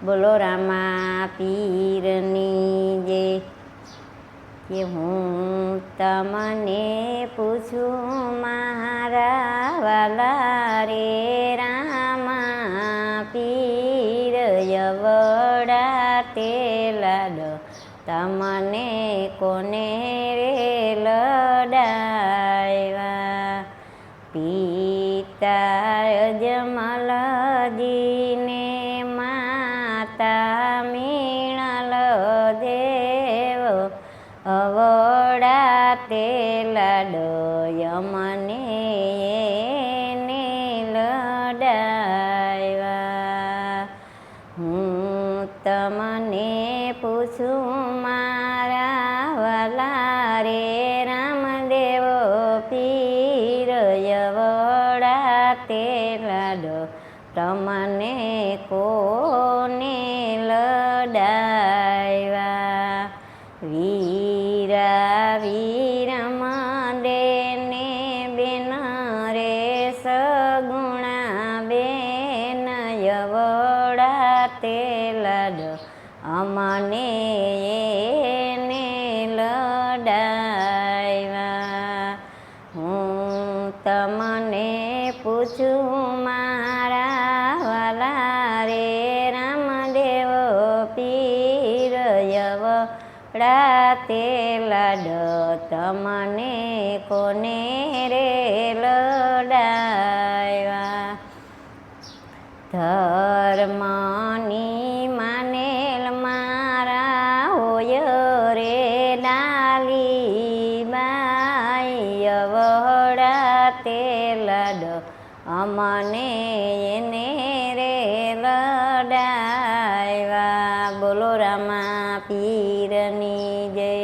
બોલો રામા પીરની જય। કે હું તમને પૂછું મારા વાલા રે રામા પીર યવડા તે લાડ તમને કોને રે લડાવ્યા। પિતા અજમલજીને માતા મીણલ દેવ અવડા તે લાડો યમને એને લડાવ્યા। હું તમને પૂછું મારા વાલા રે રામદેવ પીર યવડા તે લાડો તમને કોને લડાવ્યા। વીરા વીરમ દેને બેન રે સગુણા બેન યવડા તે લાડો અમને એને લડાવ્યા। હું તમને પૂછું મારા વાલા રે રામદેવ પીર યવડા તે લાડો તમને કોને રે લડાવ્યા। ધર્મની માનેલ મારા હોય રે ડાલી બાઈ યવડા તે લાડો અમને એને રે લડાવ્યા। બોલો રામા પીરની જય।